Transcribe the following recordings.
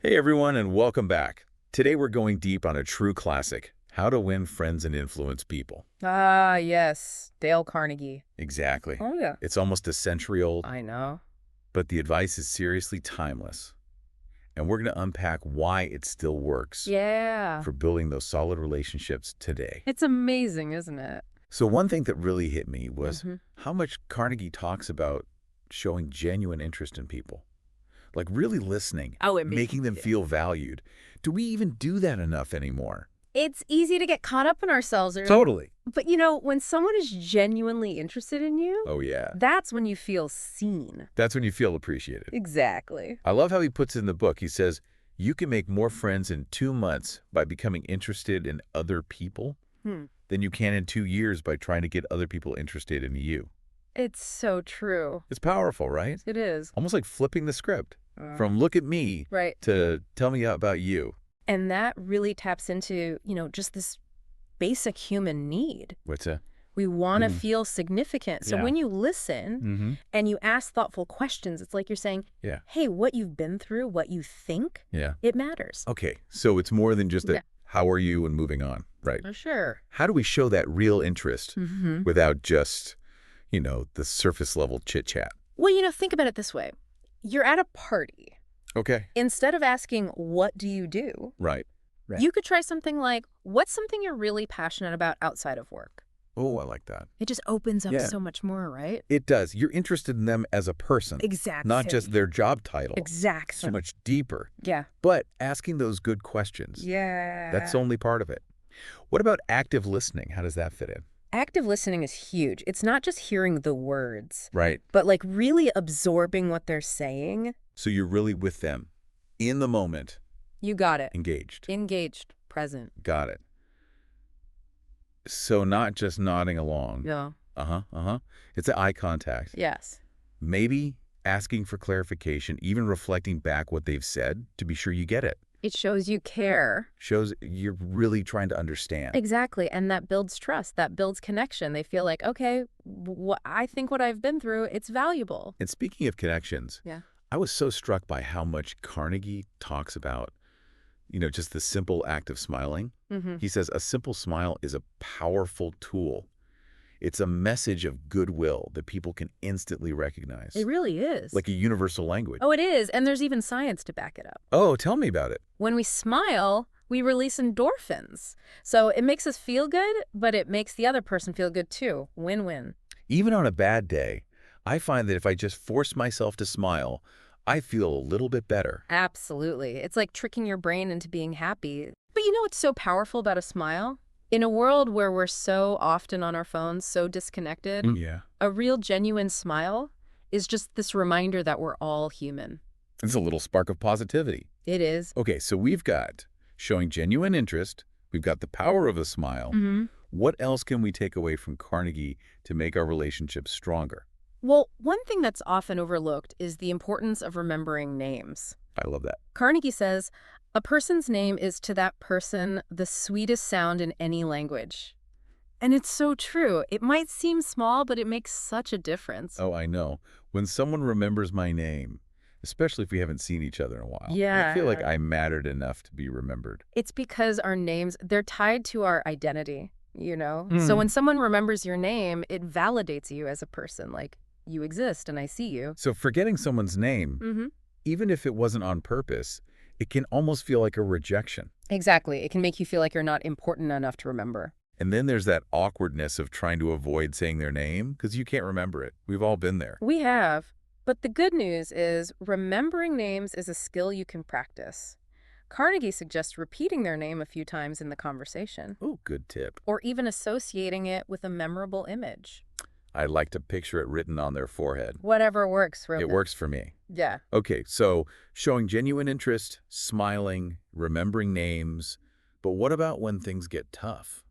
Hey everyone, and welcome back. Today we're going deep on a true classic, How to Win Friends and Influence People. Ah, yes. Dale Carnegie. Exactly. Oh, yeah. It's almost a century old, I know. but the advice is seriously timeless. And we're going to unpack why it still works Yeah. for building those solid relationships today. It's amazing, isn't it? So one thing that really hit me was hmm how much Carnegie talks about showing genuine interest in people. Like really listening, Oh, it making them feel valued. Do we even do that enough anymore? It's easy to get caught up in ourselves. Totally. But when someone is genuinely interested in you, Oh, yeah. that's when you feel seen. That's when you feel appreciated. Exactly. I love how he puts it in the book. He says, you can make more friends in 2 months by becoming interested in other people than you can in 2 years by trying to get other people interested in you. It's so true. It's powerful, right? It is. Almost like flipping the script from look at me Right. to tell me about you. And that really taps into, just this basic human need. What's that? We want to feel significant. So Yeah. when you listen and you ask thoughtful questions, it's like you're saying, Yeah. hey, what you've been through, what you think, Yeah. it matters. Okay, so it's more than just a Yeah. how are you and moving on, right? For sure. How do we show that real interest without just, the surface level chit chat? Well, think about it this way. You're at a party. Okay. Instead of asking, what do you do? Right. You could try something like, what's something you're really passionate about outside of work? Oh, I like that. It just opens up Yeah. so much more, right? It does. You're interested in them as a person, Exactly. not just their job title. Exactly. So much deeper. Yeah. But asking those good questions, Yeah. that's only part of it. What about active listening? How does that fit in? Active listening is huge. It's not just hearing the words, Right. but like really absorbing what they're saying. So you're really with them, in the moment, You got it. engaged. Engaged, present. Got it. So not just nodding along. Yeah. It's the eye contact. Yes. Maybe asking for clarification, even reflecting back what they've said to be sure you get it. It shows you care. Shows you're really trying to understand. Exactly. And that builds trust. That builds connection. They feel like, okay, I think what I've been through, it's valuable. And speaking of connections, Yeah. I was so struck by how much Carnegie talks about, just the simple act of smiling. He says a simple smile is a powerful tool. It's a message of goodwill that people can instantly recognize. It really is. Like a universal language. Oh, it is. And there's even science to back it up. Oh, tell me about it. When we smile, we release endorphins. So it makes us feel good, but it makes the other person feel good too. Win-win. Even on a bad day, I find that if I just force myself to smile, I feel a little bit better. Absolutely. It's like tricking your brain into being happy. But what's so powerful about a smile? In a world where we're so often on our phones, so disconnected, Yeah. a real genuine smile is just this reminder that we're all human. It's a little spark of positivity. It is. Okay, so we've got showing genuine interest. We've got the power of a smile. What else can we take away from Carnegie to make our relationships stronger? Well, one thing that's often overlooked is the importance of remembering names. I love that. Carnegie says, a person's name is to that person the sweetest sound in any language. And it's so true. It might seem small, but it makes such a difference. Oh, I know. When someone remembers my name, especially if we haven't seen each other in a while, I feel like I mattered enough to be remembered. It's because our names, they're tied to our identity, So when someone remembers your name, it validates you as a person, like you exist and I see you. So forgetting someone's name, even if it wasn't on purpose, it can almost feel like a rejection. Exactly. It can make you feel like you're not important enough to remember. And then there's that awkwardness of trying to avoid saying their name because you can't remember it. We've all been there. We have. But the good news is remembering names is a skill you can practice. Carnegie suggests repeating their name a few times in the conversation. Oh, good tip. Or even associating it with a memorable image. I like to picture it written on their forehead. Whatever works, really. It works for me. Yeah. Okay, so showing genuine interest, smiling, remembering names. But what about when things get tough?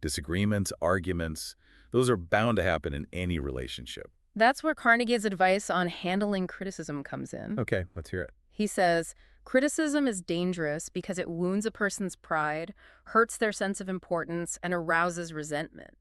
Disagreements, arguments, those are bound to happen in any relationship. That's where Carnegie's advice on handling criticism comes in. Okay, let's hear it. He says, criticism is dangerous because it wounds a person's pride, hurts their sense of importance, and arouses resentment.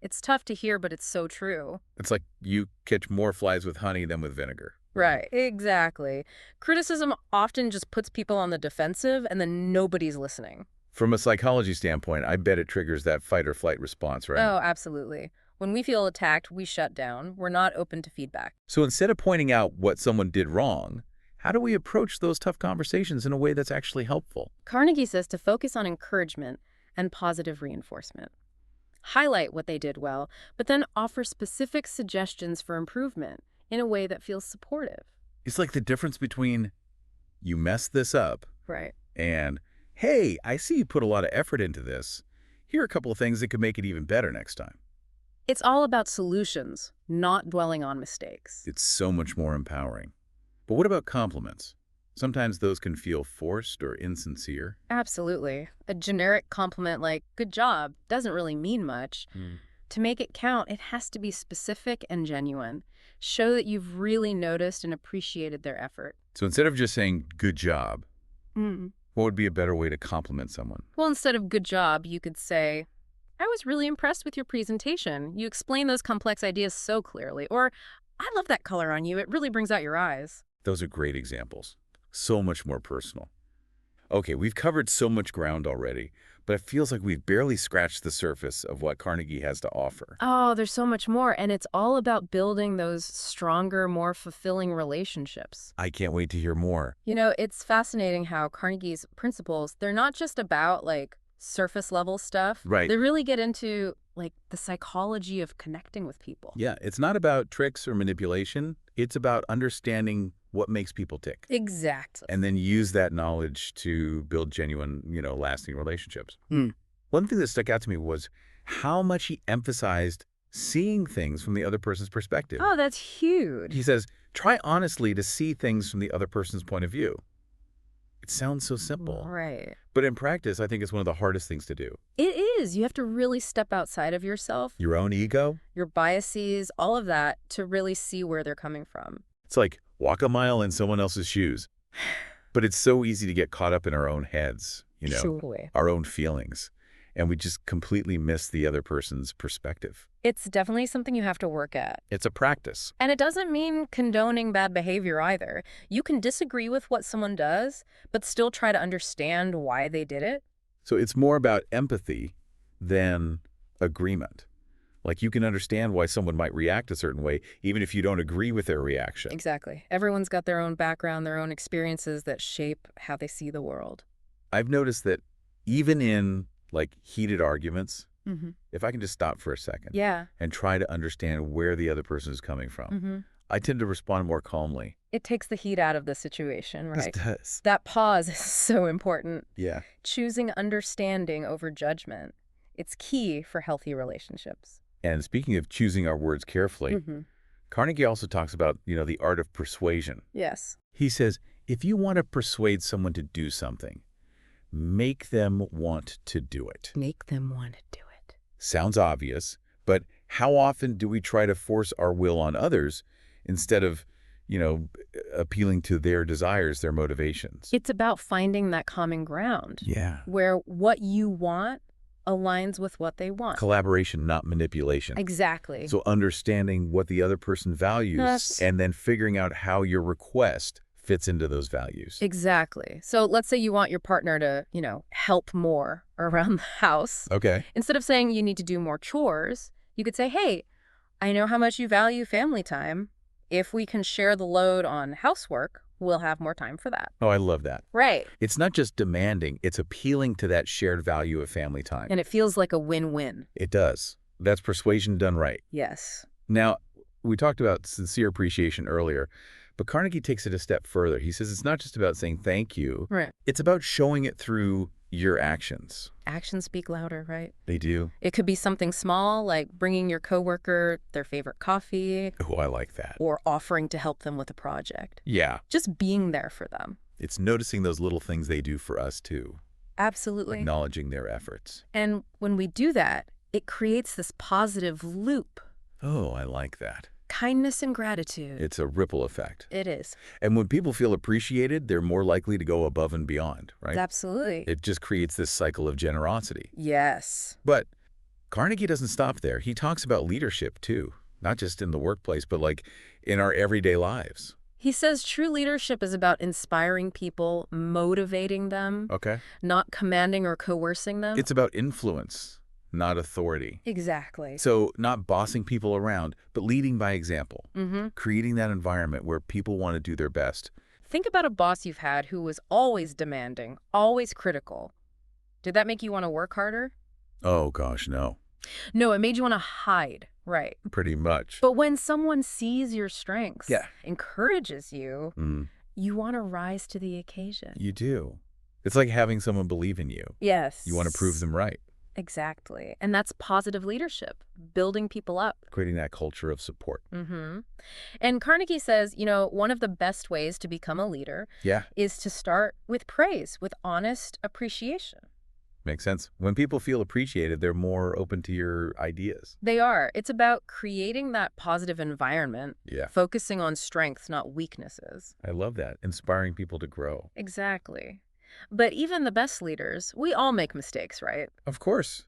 It's tough to hear, but it's so true. It's like you catch more flies with honey than with vinegar. Right, exactly. Criticism often just puts people on the defensive and then nobody's listening. From a psychology standpoint, I bet it triggers that fight or flight response, right? Oh, absolutely. When we feel attacked, we shut down. We're not open to feedback. So instead of pointing out what someone did wrong, how do we approach those tough conversations in a way that's actually helpful? Carnegie says to focus on encouragement and positive reinforcement. Highlight what they did well, but then offer specific suggestions for improvement in a way that feels supportive. It's like the difference between you messed this up Right. and, hey, I see you put a lot of effort into this. Here are a couple of things that could make it even better next time. It's all about solutions, not dwelling on mistakes. It's so much more empowering. But what about compliments? Sometimes those can feel forced or insincere. Absolutely. A generic compliment like, good job, doesn't really mean much. To make it count, it has to be specific and genuine. Show that you've really noticed and appreciated their effort. So instead of just saying, good job, Mm. what would be a better way to compliment someone? Well, instead of good job, you could say, I was really impressed with your presentation. You explain those complex ideas so clearly. Or, I love that color on you. It really brings out your eyes. Those are great examples. So much more personal. Okay, we've covered so much ground already, but it feels like we've barely scratched the surface of what Carnegie has to offer. Oh, there's so much more. And it's all about building those stronger, more fulfilling relationships. I can't wait to hear more. You know, it's fascinating how Carnegie's principles, they're not just about like surface level stuff. Right. They really get into like the psychology of connecting with people. Yeah, it's not about tricks or manipulation. It's about understanding what makes people tick. Exactly. And then use that knowledge to build genuine, lasting relationships. One thing that stuck out to me was how much he emphasized seeing things from the other person's perspective. Oh, that's huge. He says, try honestly to see things from the other person's point of view. It sounds so simple. Right. But in practice, I think it's one of the hardest things to do. It is. You have to really step outside of yourself, Your own ego? your biases, all of that to really see where they're coming from. It's like walk a mile in someone else's shoes. But it's so easy to get caught up in our own heads, Surely. our own feelings. And we just completely miss the other person's perspective. It's definitely something you have to work at. It's a practice. And it doesn't mean condoning bad behavior either. You can disagree with what someone does, but still try to understand why they did it. So it's more about empathy than agreement. Like you can understand why someone might react a certain way, even if you don't agree with their reaction. Exactly. Everyone's got their own background, their own experiences that shape how they see the world. I've noticed that even in heated arguments, Mm-hmm. if I can just stop for a second Yeah. and try to understand where the other person is coming from, Mm-hmm. I tend to respond more calmly. It takes the heat out of the situation, right? This does. That pause is so important. Yeah. Choosing understanding over judgment. It's key for healthy relationships. And speaking of choosing our words carefully, Mm-hmm. Carnegie also talks about, the art of persuasion. Yes. He says, if you want to persuade someone to do something, make them want to do it. Make them want to do it. Sounds obvious, but how often do we try to force our will on others instead of, appealing to their desires, their motivations? It's about finding that common ground Yeah. where what you want aligns with what they want. Collaboration, not manipulation. Exactly. So understanding what the other person values Yes. and then figuring out how your request fits into those values. Exactly. So let's say you want your partner to, help more around the house. Okay. Instead of saying you need to do more chores, you could say, hey, I know how much you value family time. If we can share the load on housework, we'll have more time for that. Oh, I love that. Right. It's not just demanding, it's appealing to that shared value of family time. And it feels like a win-win. It does. That's persuasion done right. Yes. Now, we talked about sincere appreciation earlier, but Carnegie takes it a step further. He says it's not just about saying thank you. Right. It's about showing it through your actions. Actions speak louder, right? They do. It could be something small, like bringing your coworker their favorite coffee Oh, I like that. or offering to help them with a project. Yeah. Just being there for them. It's noticing those little things they do for us, too. Absolutely. Acknowledging their efforts. And when we do that, it creates this positive loop. Oh, I like that. Kindness and gratitude. It's a ripple effect. It is. And when people feel appreciated, they're more likely to go above and beyond, right? Absolutely. It just creates this cycle of generosity. Yes. But Carnegie doesn't stop there. He talks about leadership, too. Not just in the workplace, but in our everyday lives. He says true leadership is about inspiring people, motivating them, Okay. not commanding or coercing them. It's about influence, not authority. Exactly. So not bossing people around, but leading by example. Mm-hmm. Creating that environment where people want to do their best. Think about a boss you've had who was always demanding, always critical. Did that make you want to work harder? Oh, gosh, no. No, it made you want to hide, right? Pretty much. But when someone sees your strengths, Yeah. encourages you, you want to rise to the occasion. You do. It's like having someone believe in you. Yes. You want to prove them right. Exactly. And that's positive leadership, building people up. Creating that culture of support. Mm-hmm. And Carnegie says, one of the best ways to become a leader is to start with praise, with honest appreciation. Makes sense. When people feel appreciated, they're more open to your ideas. They are. It's about creating that positive environment, focusing on strengths, not weaknesses. I love that. Inspiring people to grow. Exactly. But even the best leaders, we all make mistakes, right? Of course.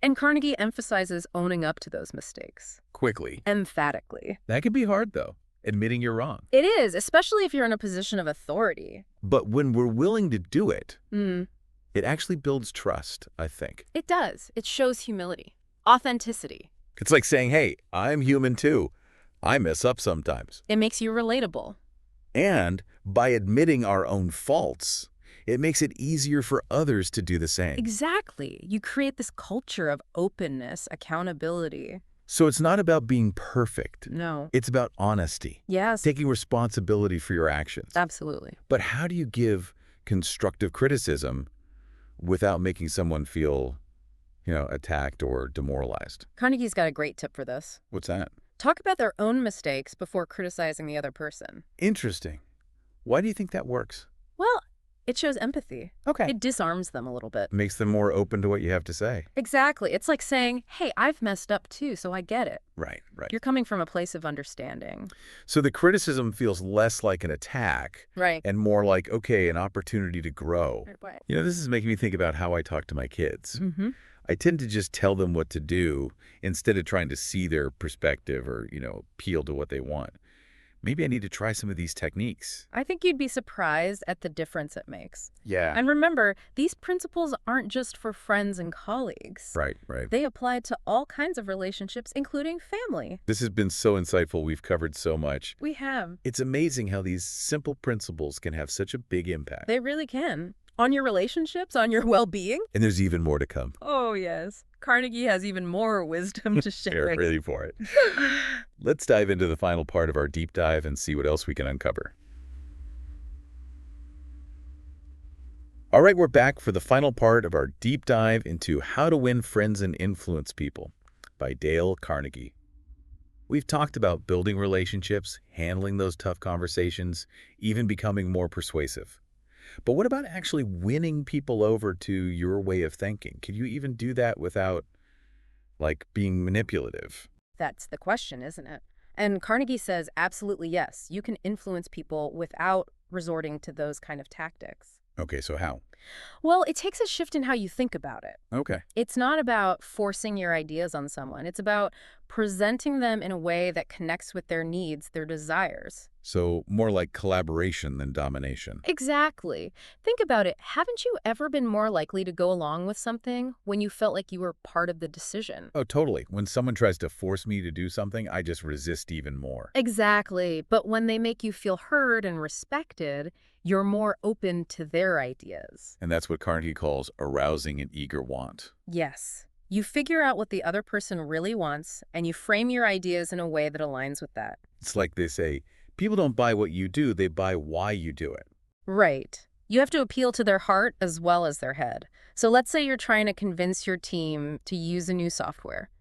And Carnegie emphasizes owning up to those mistakes. Quickly. Emphatically. That can be hard, though, admitting you're wrong. It is, especially if you're in a position of authority. But when we're willing to do it, it actually builds trust, I think. It does. It shows humility, authenticity. It's like saying, hey, I'm human too. I mess up sometimes. It makes you relatable. And by admitting our own faults, it makes it easier for others to do the same. Exactly. You create this culture of openness, accountability. So it's not about being perfect. No. It's about honesty. Yes. Taking responsibility for your actions. Absolutely. But how do you give constructive criticism without making someone feel, attacked or demoralized? Carnegie's got a great tip for this. What's that? Talk about their own mistakes before criticizing the other person. Interesting. Why do you think that works? Well, it shows empathy. Okay. It disarms them a little bit. Makes them more open to what you have to say. Exactly. It's like saying, hey, I've messed up too, so I get it. Right. You're coming from a place of understanding. So the criticism feels less like an attack. Right. And more like, okay, an opportunity to grow. Right. This is making me think about how I talk to my kids. Mm-hmm. I tend to just tell them what to do instead of trying to see their perspective or, appeal to what they want. Maybe I need to try some of these techniques. I think you'd be surprised at the difference it makes. Yeah. And remember, these principles aren't just for friends and colleagues. Right. They apply to all kinds of relationships, including family. This has been so insightful. We've covered so much. We have. It's amazing how these simple principles can have such a big impact. They really can. On your relationships, on your well-being. And there's even more to come. Oh, yes. Carnegie has even more wisdom to share. You're ready for it. Let's dive into the final part of our deep dive and see what else we can uncover. All right, we're back for the final part of our deep dive into How to Win Friends and Influence People by Dale Carnegie. We've talked about building relationships, handling those tough conversations, even becoming more persuasive. But what about actually winning people over to your way of thinking? Can you even do that without, being manipulative? That's the question, isn't it? And Carnegie says absolutely yes. You can influence people without resorting to those kind of tactics. Okay, so how? Well, it takes a shift in how you think about it. Okay. It's not about forcing your ideas on someone. It's about presenting them in a way that connects with their needs, their desires. So more like collaboration than domination. Exactly. Think about it. Haven't you ever been more likely to go along with something when you felt like you were part of the decision? Oh, totally. When someone tries to force me to do something, I just resist even more. Exactly. But when they make you feel heard and respected, you're more open to their ideas. And that's what Carnegie calls arousing an eager want. Yes. You figure out what the other person really wants, and you frame your ideas in a way that aligns with that. It's like they say, people don't buy what you do, they buy why you do it. Right. You have to appeal to their heart as well as their head. So let's say you're trying to convince your team to use a new software.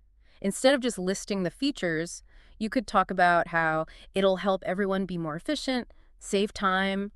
Instead of just listing the features, you could talk about how it'll help everyone be more efficient, save time,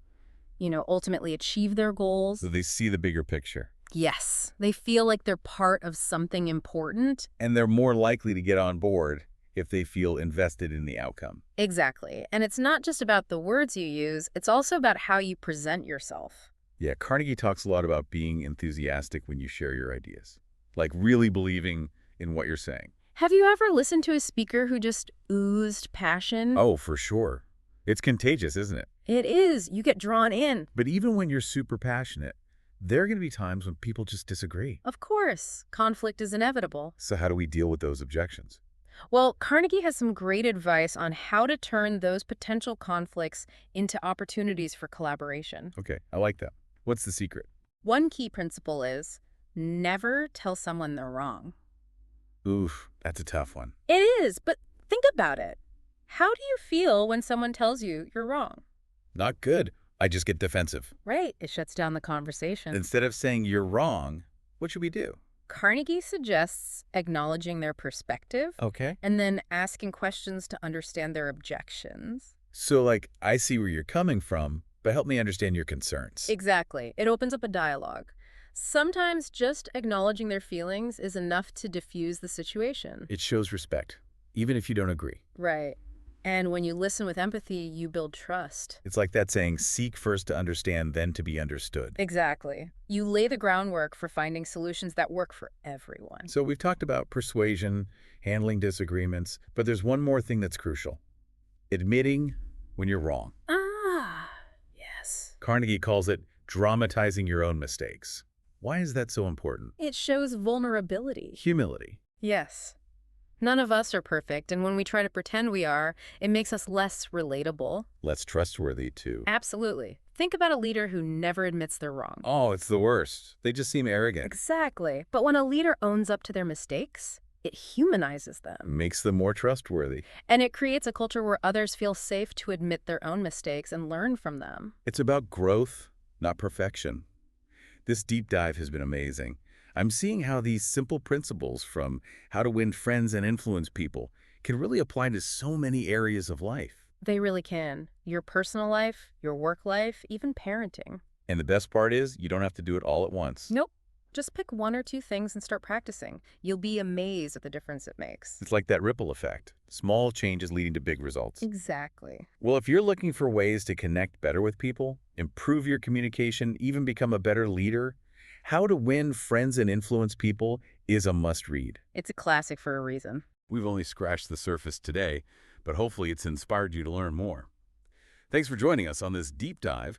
ultimately achieve their goals. So they see the bigger picture. Yes. They feel like they're part of something important. And they're more likely to get on board if they feel invested in the outcome. Exactly. And it's not just about the words you use, it's also about how you present yourself. Yeah, Carnegie talks a lot about being enthusiastic when you share your ideas, like really believing in what you're saying. Have you ever listened to a speaker who just oozed passion? Oh, for sure. It's contagious, isn't it? It is. You get drawn in. But even when you're super passionate, there are going to be times when people just disagree. Of course, conflict is inevitable. So how do we deal with those objections? Well, Carnegie has some great advice on how to turn those potential conflicts into opportunities for collaboration. Okay, I like that. What's the secret? One key principle is never tell someone they're wrong. Oof, that's a tough one. It is, but think about it. How do you feel when someone tells you you're wrong? Not good. I just get defensive. Right, it shuts down the conversation. Instead of saying you're wrong, what should we do? Carnegie suggests acknowledging their perspective Okay. and then asking questions to understand their objections. So, like, I see where you're coming from, but help me understand your concerns. Exactly. It opens up a dialogue. Sometimes just acknowledging their feelings is enough to diffuse the situation. It shows respect, even if you don't agree. Right. And when you listen with empathy, you build trust. It's like that saying, seek first to understand, then to be understood. Exactly. You lay the groundwork for finding solutions that work for everyone. So we've talked about persuasion, handling disagreements, but there's one more thing that's crucial. Admitting when you're wrong. Ah, yes. Carnegie calls it dramatizing your own mistakes. Why is that so important? It shows vulnerability. Humility. Yes. None of us are perfect, and when we try to pretend we are, it makes us less relatable. Less trustworthy, too. Absolutely. Think about a leader who never admits they're wrong. Oh, it's the worst. They just seem arrogant. Exactly. But when a leader owns up to their mistakes, it humanizes them. Makes them more trustworthy. And it creates a culture where others feel safe to admit their own mistakes and learn from them. It's about growth, not perfection. This deep dive has been amazing. I'm seeing how these simple principles, from how to win friends and influence people, can really apply to so many areas of life. They really can. Your personal life, your work life, even parenting. And the best part is, you don't have to do it all at once. Nope. Just pick one or two things and start practicing. You'll be amazed at the difference it makes. It's like that ripple effect. Small changes leading to big results. Exactly. Well, if you're looking for ways to connect better with people, improve your communication, even become a better leader, How to Win Friends and Influence People is a must-read. It's a classic for a reason. We've only scratched the surface today, but hopefully it's inspired you to learn more. Thanks for joining us on this deep dive.